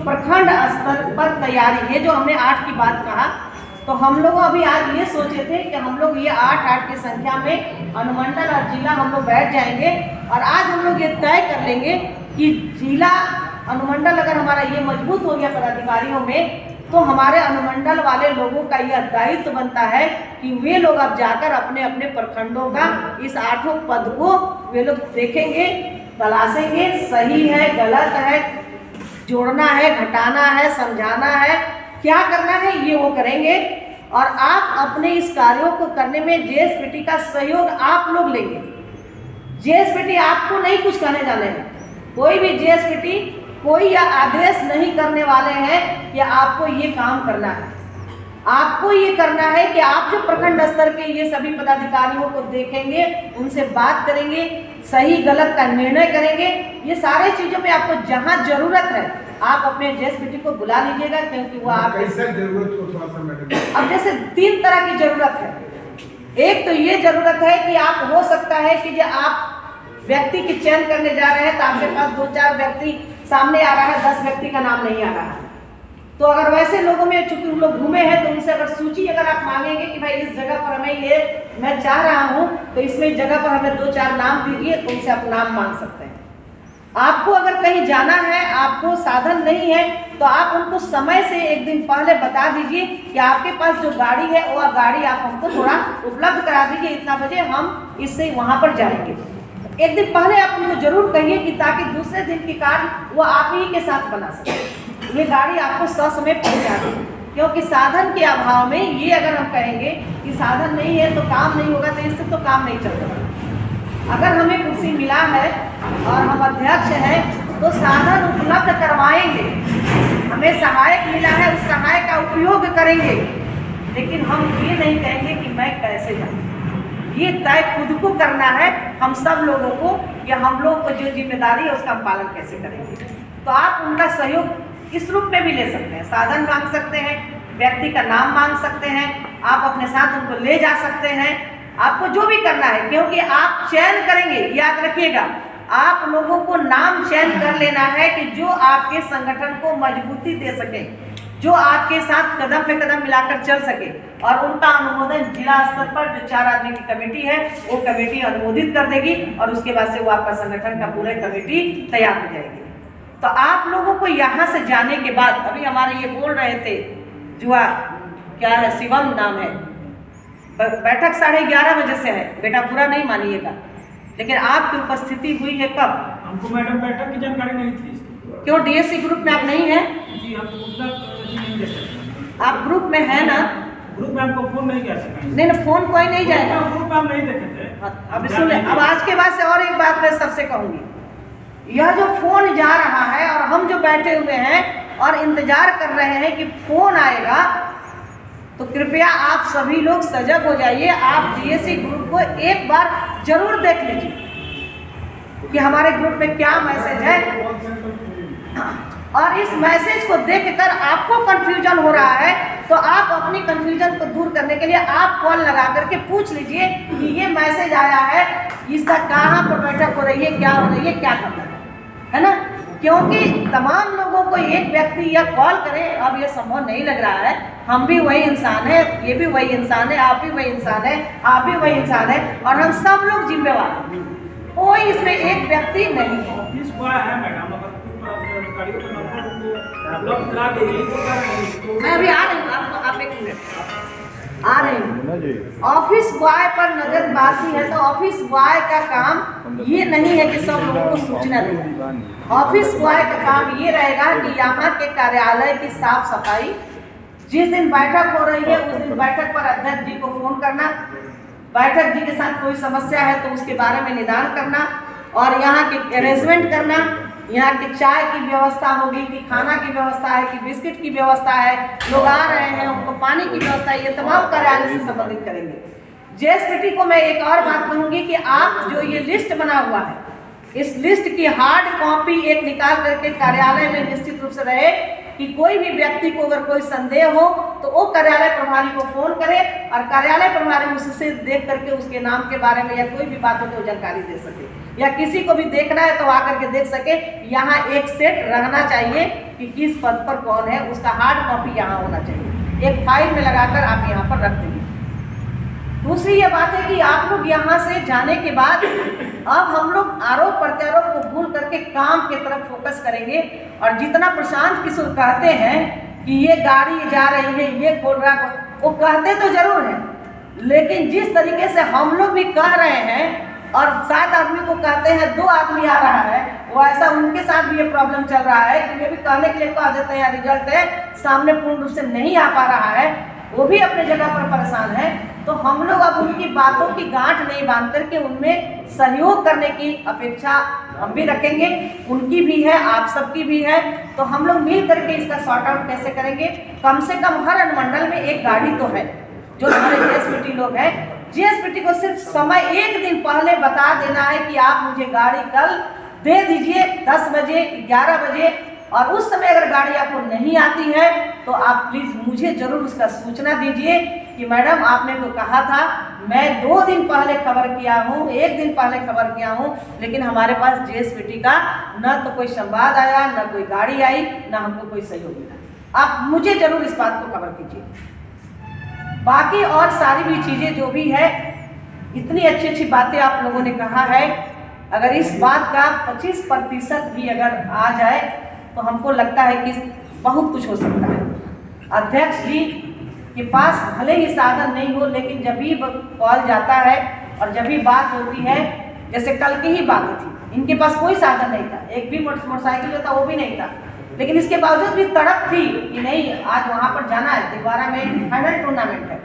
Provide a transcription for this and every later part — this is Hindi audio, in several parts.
प्रखंड स्तर पर तैयारी, ये जो हमने 8 की बात कहा, तो हम लोग अभी आज ये सोचे थे कि हम लोग ये 8 की संख्या में अनुमंडल और जिला हम लोग बैठ जाएंगे और आज हम लोग ये तय कर लेंगे कि जिला अनुमंडल अगर हमारा ये मजबूत हो गया पदाधिकारियों में, तो हमारे अनुमंडल वाले लोगों का यह दायित्व बनता है कि वे लोग अब जाकर अपने अपने प्रखंडों का इस 8 पद को वे लोग देखेंगे, तलाशेंगे, सही है, गलत है, जोड़ना है, घटाना है, समझाना है, क्या करना है, ये वो करेंगे। और आप अपने इस कार्यों को करने में जेएसपीटी का सहयोग आप लोग लेंगे। जेएसपीटी आपको नहीं कुछ कहने जाने हैं, कोई भी जेएसपीटी कोई यह आदेश नहीं करने वाले हैं कि आपको ये काम करना है। आपको ये करना है कि आप जो प्रखंड स्तर के ये सभी पदाधिकारियों को देखेंगे, उनसे बात करेंगे, सही गलत का निर्णय करेंगे। ये सारे चीज़ों में आपको जहाँ जरूरत है आप अपने जेएसपीटी को बुला लीजिएगा, क्योंकि वो आप जरूरत को थोड़ा सा मैडम। अब जैसे 3 तरह की जरूरत है। एक तो ये जरूरत है कि आप हो सकता है कि जो आप व्यक्ति की चयन करने जा रहे हैं तो आपके पास 2-4 व्यक्ति सामने आ रहा है, 10 व्यक्ति का नाम नहीं आ रहा है। तो अगर वैसे लोगों में चूंकि उन लोग घूमे हैं, तो उनसे अगर सूची अगर आप मांगेंगे कि भाई इस जगह पर हमें ये मैं चाह रहा हूँ, तो इसमें इस जगह पर हमें 2-4 नाम दीजिए, तो उनसे आप नाम मांग सकते हैं। आपको अगर कहीं जाना है, आपको साधन नहीं है, तो आप उनको समय से 1 दिन पहले बता दीजिए कि आपके पास जो गाड़ी है वह गाड़ी आप हमको थोड़ा उपलब्ध करा दीजिए, इतना बजे हम इससे वहाँ पर जाएंगे। 1 दिन पहले आप उनको जरूर कहिए कि ताकि दूसरे दिन की कार्य वो आप ही के साथ बना सके, ये गाड़ी आपको ससमय पहुँचा दे। क्योंकि साधन के अभाव में ये अगर हम कहेंगे कि साधन नहीं है तो काम नहीं होगा, तो इससे तो काम नहीं चलता। अगर हमें कुर्सी मिला है और हम अध्यक्ष हैं तो साधन उपलब्ध करवाएंगे, हमें सहायक मिला है उस सहायक का उपयोग करेंगे, लेकिन हम ये नहीं कहेंगे कि मैं कैसे जाऊँ। ये तय खुद को करना है, हम सब लोगों को, या हम लोग को जो जिम्मेदारी है उसका हम पालन कैसे करेंगे। तो आप उनका सहयोग इस रूप में भी ले सकते हैं, साधन मांग सकते हैं, व्यक्ति का नाम मांग सकते हैं, आप अपने साथ उनको ले जा सकते हैं, आपको जो भी करना है। क्योंकि आप चयन करेंगे, याद रखिएगा, आप लोगों को नाम चयन कर लेना है कि जो आपके संगठन को मजबूती दे सके, जो आपके साथ कदम पे कदम मिलाकर चल सके, और उनका अनुमोदन जिला स्तर पर जो 4 आदमी की कमेटी है वो कमेटी अनुमोदित कर देगी, और उसके बाद से वो आपका संगठन का पूरा कमेटी तैयार हो जाएगी। तो आप लोगों को यहाँ से जाने के बाद, अभी हमारे ये बोल रहे थे जुआ क्या है, शिवम नाम है, बैठक 11:30 बजे से है, बेटा बुरा नहीं मानिएगा, लेकिन आपकी उपस्थिति हुई है कब? हमको मैडम बैठक की जानकारी नहीं थी। क्यों डीएससी ग्रुप में आप नहीं हैं? जी हम उतना नहीं दे सकते। आप ग्रुप में है ना? ग्रुप में हमको फोन नहीं कर सकते। नहीं ना, फोन कोई नहीं जाएगा। ग्रुप में हम नहीं देखे थे। अब सुन ले, अब आज के बाद से और एक बात मैं सबसे कहूंगी, यह जो फोन जा रहा है और हम जो बैठे हुए हैं और इंतजार कर रहे हैं कि फोन आएगा, तो कृपया आप सभी लोग सजग हो जाइए। आप डीएससी ग्रुप को एक बार जरूर देख लीजिए कि हमारे ग्रुप में क्या मैसेज है, और इस मैसेज को देखकर आपको कंफ्यूजन हो रहा है तो आप अपनी कंफ्यूजन को दूर करने के लिए आप कॉल लगा करके पूछ लीजिए कि ये मैसेज आया है, इसका कहाँ पर बैठक हो रही है, क्या हो रही है, क्या करना है ना। क्योंकि तमाम लोगों को एक व्यक्ति या कॉल करे, अब ये संभव नहीं लग रहा है। हम भी वही इंसान है, ये भी वही इंसान है, आप भी वही इंसान है, आप भी वही इंसान है, और हम सब लोग जिम्मेवार हैं, कोई इसमें एक व्यक्ति नहीं है। मैं अभी आ रही हूँ, आप 1 मिनट आ रही हूँ। ऑफिस बॉय पर नजरबाजी है, तो ऑफिस बॉय का काम ये नहीं है कि सब लोगों को सूचना देना। ऑफिस बॉय का काम ये रहेगा कि यहाँ के कार्यालय की साफ सफाई, जिस दिन बैठक हो रही है उस दिन बैठक पर अध्यक्ष जी को फोन करना, बैठक जी के साथ कोई समस्या है तो उसके बारे में निदान करना, और यहाँ की अरेंजमेंट करना, यहाँ की चाय की व्यवस्था होगी कि खाना की व्यवस्था है कि बिस्किट की व्यवस्था है, लोग आ रहे हैं उनको पानी की व्यवस्था है, ये तमाम कार्यालय से संबंधित करेंगे। जेएसपीटी को मैं एक और बात कहूँगी कि आप जो ये लिस्ट बना हुआ है, इस लिस्ट की हार्ड कॉपी एक निकाल करके कार्यालय में निश्चित रूप से रहे कि कोई भी व्यक्ति को अगर कोई संदेह हो तो वो कार्यालय प्रभारी को फोन करे, और कार्यालय प्रभारी उससे देख करके उसके नाम के बारे में या कोई भी बात हो तो जानकारी दे सके। या किसी को भी देखना है तो आकर के देख सके। यहाँ एक सेट रहना चाहिए कि किस पद पर कौन है, उसका हार्ड कॉपी यहाँ होना चाहिए, एक फाइल में लगाकर आप यहाँ पर रख देंगे। दूसरी ये बात है कि आप लोग यहाँ से जाने के बाद अब हम लोग आरोप प्रत्यारोप को भूल करके काम की तरफ फोकस करेंगे। और जितना प्रशांत किशोर कहते हैं कि ये गाड़ी जा रही है, ये खोल रहा है, वो कहते तो जरूर हैं, लेकिन जिस तरीके से हम लोग भी कह रहे हैं और 7 आदमी को कहते हैं 2 आदमी आ रहा है, वो ऐसा उनके साथ भी ये प्रॉब्लम चल रहा है कि वे भी कहने के लिए कह देते हैं रिजल्ट है सामने पूर्ण रूप से नहीं आ पा रहा है, वो भी अपने जगह पर परेशान है। तो हम लोग अब उनकी बातों की गांठ नहीं बांध करके उनमें सहयोग करने की अपेक्षा हम भी रखेंगे, उनकी भी है, आप सबकी भी है। तो हम लोग मिल करके इसका सॉर्ट आउट कैसे करेंगे। कम से कम हर अनुमंडल में एक गाड़ी तो है जो हमारे जीएसपीटी लोग हैं, जीएसपीटी को सिर्फ समय 1 दिन पहले बता देना है कि आप मुझे गाड़ी कल दे दीजिए 10 बजे 11 बजे, और उस समय अगर गाड़ी आपको नहीं आती है तो आप प्लीज़ मुझे ज़रूर उसका सूचना दीजिए कि मैडम आपने तो कहा था, मैं 2 दिन पहले खबर किया हूँ, 1 दिन पहले खबर किया हूँ, लेकिन हमारे पास जीएसपीटी का न तो कोई संवाद आया, न कोई गाड़ी आई, न हमको कोई सहयोग मिला। आप मुझे ज़रूर इस बात को खबर कीजिए। बाकी और सारी भी चीज़ें जो भी है, इतनी अच्छी अच्छी बातें आप लोगों ने कहा है, अगर इस बात का 25% भी अगर आ जाए तो हमको लगता है कि बहुत कुछ हो सकता है। अध्यक्ष जी के पास भले ही साधन नहीं हो, लेकिन जब भी कॉल जाता है और जब भी बात होती है, जैसे कल की ही बात थी, इनके पास कोई साधन नहीं था, एक भी मोटरसाइकिल जो था वो भी नहीं था, लेकिन इसके बावजूद भी तड़प थी कि नहीं आज वहाँ पर जाना है, दोबारा में फाइनल टूर्नामेंट है।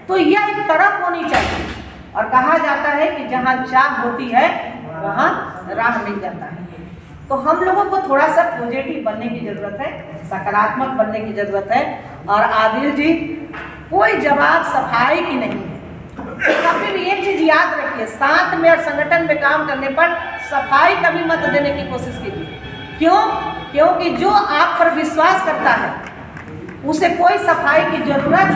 तो यह एक तड़प होनी चाहिए, और कहा जाता है कि जहाँ चाह होती है वहाँ राह मिल जाता है। तो हम लोगों को थोड़ा सा पॉजिटिव बनने की ज़रूरत है, सकारात्मक बनने की ज़रूरत है। और आदिल जी, कोई जवाब सफाई की नहीं है। कभी भी एक चीज़ याद रखिए, साथ में और संगठन में काम करने पर सफाई कभी मत देने की कोशिश कीजिए। क्यों? क्योंकि जो आप पर विश्वास करता है उसे कोई सफाई की जरूरत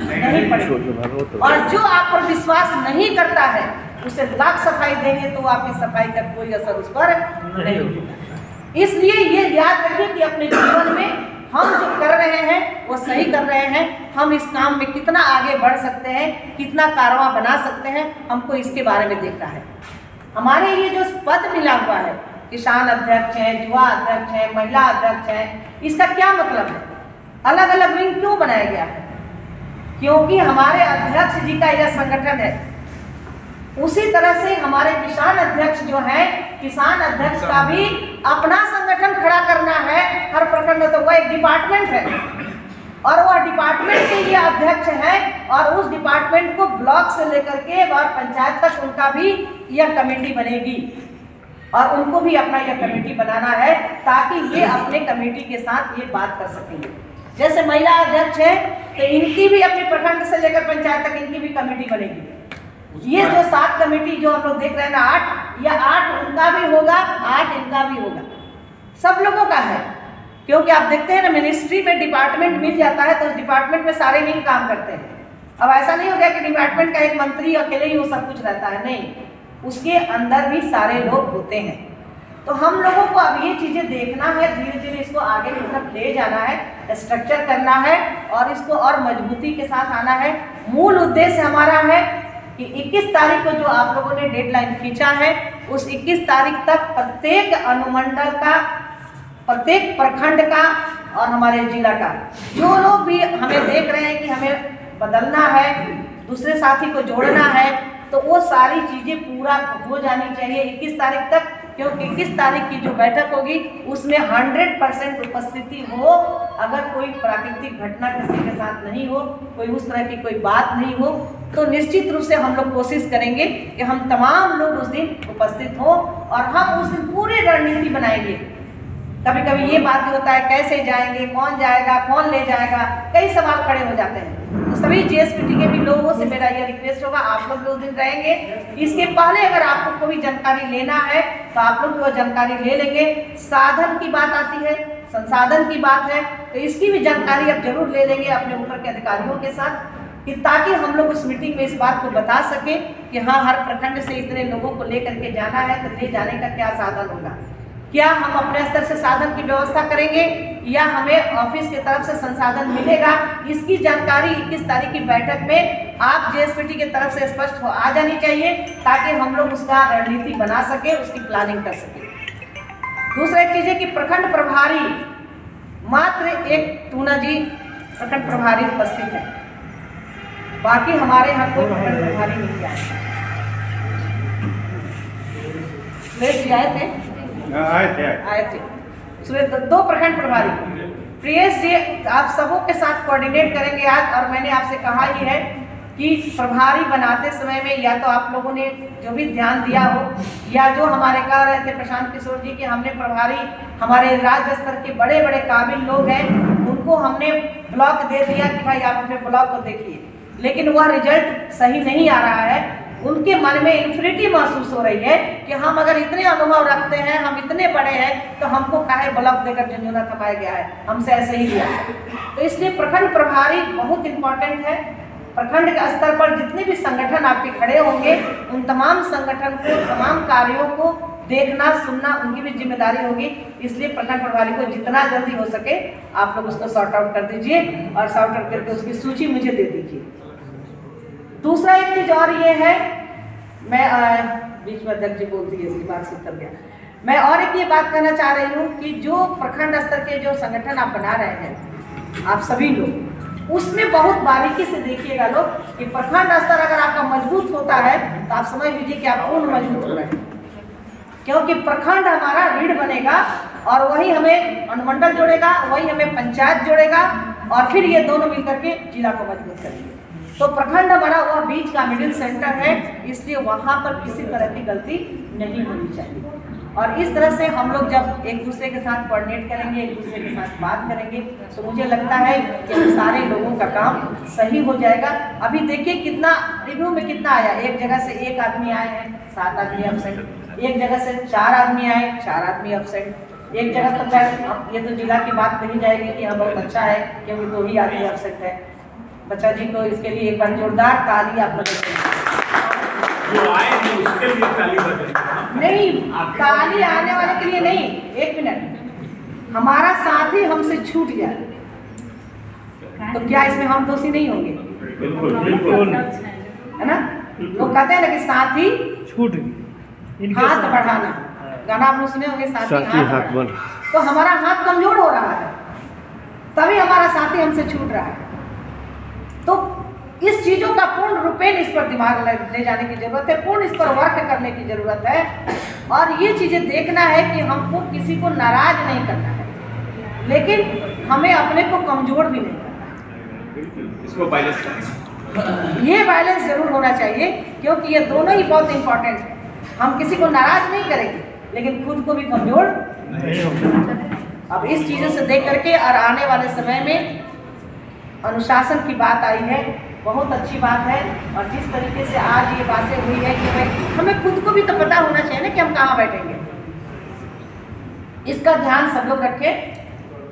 नहीं पड़ेगी, और जो आप पर विश्वास नहीं करता है उसे लाख सफाई देंगे तो आपकी सफाई का कोई असर उस पर नहीं होगा। इसलिए ये याद रखिए कि अपने जीवन में हम जो कर रहे हैं वो सही कर रहे हैं, हम इस काम में कितना आगे बढ़ सकते हैं, कितना कारवां बना सकते हैं, हमको इसके बारे में देखना है। हमारे ये जो पद मिला हुआ है, किसान अध्यक्ष हैं, युवा अध्यक्ष हैं, महिला अध्यक्ष हैं, इसका क्या मतलब है? अलग अलग विंग क्यों बनाया गया है? क्योंकि हमारे अध्यक्ष जी का यह संगठन है। उसी तरह से हमारे किसान अध्यक्ष जो हैं, किसान अध्यक्ष का भी अपना संगठन खड़ा करना है। हर प्रखंड में तो वह एक डिपार्टमेंट है, और वह डिपार्टमेंट के लिए अध्यक्ष हैं, और उस डिपार्टमेंट को ब्लॉक से लेकर के और पंचायत तक उनका भी यह कमेटी बनेगी, और उनको भी अपना यह कमेटी बनाना है ताकि ये अपने कमेटी के साथ ये बात कर सकेंगे। जैसे महिला अध्यक्ष है तो इनकी भी अपने प्रखंड से लेकर पंचायत तक इनकी भी कमेटी बनेगी। ये जो 7 कमेटी जो हम लोग देख रहे हैं ना, 8 या 8 उनका भी होगा, 8 इनका भी होगा, सब लोगों का है। क्योंकि आप देखते हैं ना, मिनिस्ट्री में डिपार्टमेंट मिल जाता है तो उस डिपार्टमेंट में सारे विंग काम करते हैं। अब ऐसा नहीं हो गया कि डिपार्टमेंट का एक मंत्री अकेले ही वो सब कुछ रहता है, नहीं, उसके अंदर भी सारे लोग होते हैं। तो हम लोगों को अब ये चीज़ें देखना है, धीरे धीरे इसको आगे की तरफ ले जाना है, स्ट्रक्चर करना है और इसको और मजबूती के साथ आना है। मूल उद्देश्य हमारा है कि 21 तारीख को जो आप लोगों ने डेडलाइन खींचा है, उस 21 तारीख तक प्रत्येक अनुमंडल का, प्रत्येक प्रखंड का और हमारे जिला का जो लोग भी हमें देख रहे हैं कि हमें बदलना है, दूसरे साथी को जोड़ना है, तो वो सारी चीज़ें पूरा हो जानी चाहिए 21 तारीख तक। क्योंकि 21 तारीख की जो बैठक होगी उसमें 100% उपस्थिति हो। अगर कोई प्राकृतिक घटना किसी के साथ नहीं हो, कोई उस तरह की कोई बात नहीं हो, तो निश्चित रूप से हम लोग कोशिश करेंगे कि हम तमाम लोग उस दिन उपस्थित हों और हम उस दिन पूरी रणनीति बनाएंगे। कभी कभी ये बात होता है कैसे जाएंगे, कौन जाएगा, कौन ले जाएगा, कई सवाल खड़े हो जाते हैं। तो सभी जीएसपीटी के भी लोगों से मेरा यह रिक्वेस्ट होगा, आप लोग भी उस दिन रहेंगे। इसके पहले अगर आप लोग को भी जानकारी लेना है तो आप लोग वो जानकारी ले लेंगे। साधन की बात आती है, संसाधन की बात है, तो इसकी भी जानकारी आप जरूर ले लेंगे अपने ऊपर के अधिकारियों के साथ। कि ताकि हम लोग उस मीटिंग में इस बात को बता सके कि हाँ, हर प्रखंड से इतने लोगों को लेकर के जाना है, तो ले जाने का क्या साधन होगा, क्या हम अपने स्तर से साधन की व्यवस्था करेंगे या हमें ऑफिस की तरफ से संसाधन मिलेगा, इसकी जानकारी 21 तारीख की बैठक में आप जेएसपीटी की तरफ से स्पष्ट आ जानी चाहिए, ताकि हम लोग उसका रणनीति बना सके, उसकी प्लानिंग कर सके। दूसरा एक चीज है कि प्रखंड प्रभारी मात्र एक टूना जी प्रखंड प्रभारी उपस्थित है, बाकी हमारे यहाँ कोई प्रखंड प्रभारी नहीं आए। सुरेश जी आए थे सुरेश, 2 प्रखंड प्रभारी। प्रियेश जी आप सबों के साथ कोऑर्डिनेट करेंगे आज, और मैंने आपसे कहा ही है कि प्रभारी बनाते समय में या तो आप लोगों ने जो भी ध्यान दिया हो, या जो हमारे कह रहे थे प्रशांत किशोर जी कि हमने प्रभारी हमारे राज्य स्तर के बड़े बड़े काबिल लोग हैं, उनको हमने ब्लॉक दे दिया कि भाई आप अपने ब्लॉक को देखिए, लेकिन वह रिजल्ट सही नहीं आ रहा है। उनके मन में इन्फिनिटी महसूस हो रही है कि हम अगर इतने अनुभव रखते हैं, हम इतने बड़े हैं, तो हमको काहे ब्लॉक देकर झंझोना थमाया गया है, हमसे ऐसे ही लिया। तो इसलिए प्रखंड प्रभारी बहुत इंपॉर्टेंट है। प्रखंड के स्तर पर जितने भी संगठन आपके खड़े होंगे, उन तमाम संगठन को, तमाम कार्यों को देखना सुनना उनकी भी जिम्मेदारी होगी। इसलिए प्रखंड प्रभारी को जितना जल्दी हो सके आप लोग उसको सॉर्ट आउट कर दीजिए, और सॉर्ट आउट करके उसकी सूची मुझे दे दीजिए। दूसरा एक चीज और ये है, मैं बीच में अध्यक्ष जी बोलती है इसकी बात से कर गया, मैं और एक ये बात कहना चाह रही हूँ कि जो प्रखंड स्तर के जो संगठन आप बना रहे हैं आप सभी लोग, उसमें बहुत बारीकी से देखिएगा लोग कि प्रखंड स्तर अगर आपका मजबूत होता है तो आप समझ लीजिए कि आप पूर्ण मजबूत हो रहे हैं, क्योंकि प्रखंड हमारा रीढ़ बनेगा और वही हमें अनुमंडल जोड़ेगा, वही हमें पंचायत जोड़ेगा, और फिर ये दोनों मिलकर के जिला को मजबूत करेंगे। तो प्रखंड हमारा वह बीच का मिडिल सेंटर है, इसलिए वहाँ पर किसी तरह की गलती नहीं होनी चाहिए। और इस तरह से हम लोग जब एक दूसरे के साथ कोऑर्डिनेट करेंगे, एक दूसरे के साथ बात करेंगे, तो मुझे लगता है कि सारे लोगों का काम सही हो जाएगा। अभी देखिए कितना रिव्यू में कितना आया, एक जगह से 1 आदमी आए हैं 7 आदमी एब्सेंट, एक जगह से 4 आदमी आए 4 आदमी एब्सेंट, एक जगह तो ये तो जिला की बात कही जाएगी कि हाँ बहुत अच्छा है क्योंकि 2 ही आदमी एब्सेंट है। बच्चा जी को इसके लिए एक बार जोरदार ताली आप लोग नहीं, ताली आने वाले के लिए नहीं, 1 मिनट, हमारा साथी हमसे छूट गया तो क्या इसमें हम दोषी नहीं होंगे? बिल्कुल है ना? लोग कहते हैं ना कि साथी छूट हाथ बढ़ाना, गाना आप लोग सुने होंगे, साथी हाथ बढ़ाना। तो हमारा हाथ कमजोर हो रहा है, तभी हमारा साथी हमसे छूट रहा है। तो इस चीजों का पूर्ण रूपेण इस पर दिमाग ले जाने की जरूरत है, पूर्ण इस पर वर्क करने की जरूरत है, और ये चीजें देखना है कि हमको किसी को नाराज नहीं करना है, लेकिन हमें अपने को कमजोर भी नहीं करना है। इसको बैलेंस करना, ये बैलेंस जरूर होना चाहिए, क्योंकि ये दोनों ही बहुत इंपॉर्टेंट है। हम किसी को नाराज नहीं करेंगे, लेकिन खुद को भी कमजोर नहीं होगा। अब इस चीजों से देख करके और आने वाले समय में अनुशासन की बात आई है, बहुत अच्छी बात है। और जिस तरीके से आज ये बातें हुई है कि भाई हमें खुद को भी तो पता होना चाहिए ना कि हम कहाँ बैठेंगे, इसका ध्यान सब लोग रखें।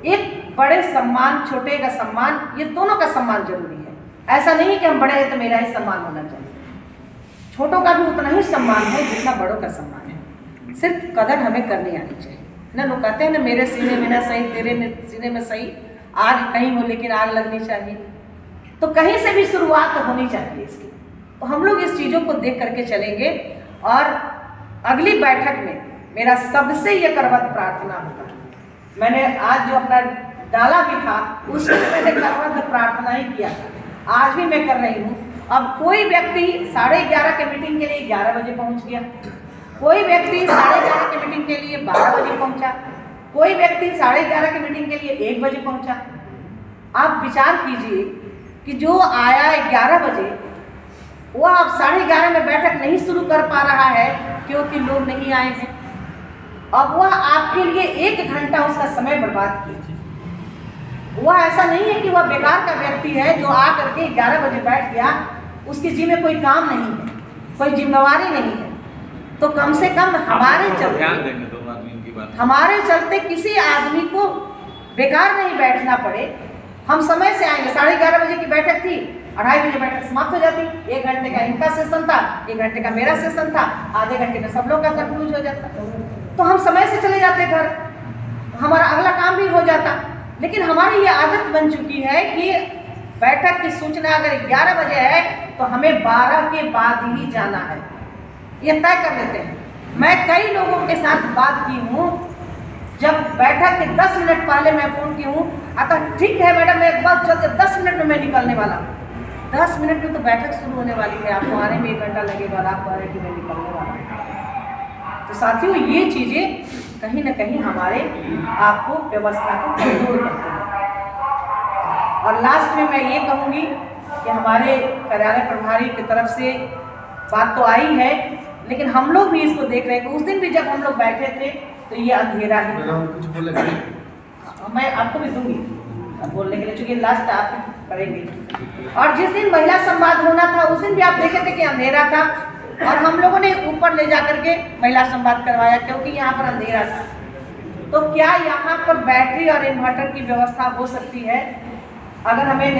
एक बड़े सम्मान, छोटे का सम्मान, ये दोनों का सम्मान जरूरी है। ऐसा नहीं कि हम बड़े हैं तो मेरा ही सम्मान होना चाहिए, छोटों का भी उतना ही सम्मान है जितना बड़ों का सम्मान है। सिर्फ कदर हमें करनी आनी चाहिए ना। लोग कहते हैं ना, मेरे सीने में ना सही तेरे सीने में सही, आग कहीं हो लेकिन आग लगनी चाहिए। तो कहीं से भी शुरुआत होनी चाहिए इसकी। तो हम लोग इस चीज़ों को देख करके चलेंगे, और अगली बैठक में मेरा सबसे ये करवत प्रार्थना होगा, मैंने आज जो अपना डाला भी था उसमें मैंने करवत प्रार्थना ही किया था, आज भी मैं कर रही हूँ। अब कोई व्यक्ति 11:30 के मीटिंग के लिए 11 बजे पहुँच गया, कोई व्यक्ति 11:30 के मीटिंग के लिए 12 बजे पहुँचा, कोई व्यक्ति 11:30 की मीटिंग के लिए 1 बजे पहुंचा। आप विचार कीजिए कि जो आया 11 बजे वो अब 11:30 में बैठक नहीं शुरू कर पा रहा है क्योंकि लोग नहीं आए हैं। अब वह आपके लिए 1 घंटा उसका समय बर्बाद किया। वह ऐसा नहीं है कि वह बेकार का व्यक्ति है जो आ करके 11 बजे बैठ गया, उसकी जी में कोई काम नहीं है, कोई जिम्मेवारी नहीं है। तो कम से कम हमारे चलते किसी आदमी को बेकार नहीं बैठना पड़े। हम समय से आएंगे, 11:30 बजे की बैठक थी, 2:30 बजे बैठक समाप्त हो जाती, 1 घंटे का इनका सेशन था, 1 घंटे का मेरा सेशन था, आधे घंटे में सब लोग का कंक्लूज हो जाता, तो हम समय से चले जाते घर, हमारा अगला काम भी हो जाता। लेकिन हमारी ये आदत बन चुकी है कि बैठक की सूचना अगर 11 बजे है तो हमें 12 के बाद ही जाना है, ये तय कर लेते हैं। मैं कई लोगों के साथ बात की हूँ, जब बैठक के 10 मिनट पहले मैं फ़ोन की हूँ, आता ठीक है मैडम मैं बस चलते 10 मिनट में मैं निकलने वाला हूँ। 10 मिनट में तो बैठक शुरू होने वाली है, आपको आने में 1 घंटा लगेगा और आप कह रहे हैं कि मैं निकलने वाला हूँ। तो साथियों ये चीज़ें कहीं ना कहीं हमारे आपको व्यवस्था को कमजोर करते हैं। और लास्ट में मैं ये कहूँगी कि हमारे कार्यालय प्रभारी की तरफ से बात तो आई है, लेकिन हम लोग भी इसको देख रहे हैं कि उस दिन भी जब हम लोग बैठे थे तो ये अंधेरा ही था। कुछ बोलेंगे? मैं आपको भी दूंगी अब बोलने के लिए, चूंकि लास्ट आप करेंगे। और जिस दिन महिला संवाद होना था उस दिन भी आप देखे थे कि अंधेरा था, और हम लोगों ने ऊपर ले जा करके महिला संवाद करवाया क्योंकि यहाँ पर अंधेरा था। तो क्या यहाँ पर बैटरी और इन्वर्टर की व्यवस्था हो सकती है? अगर हमें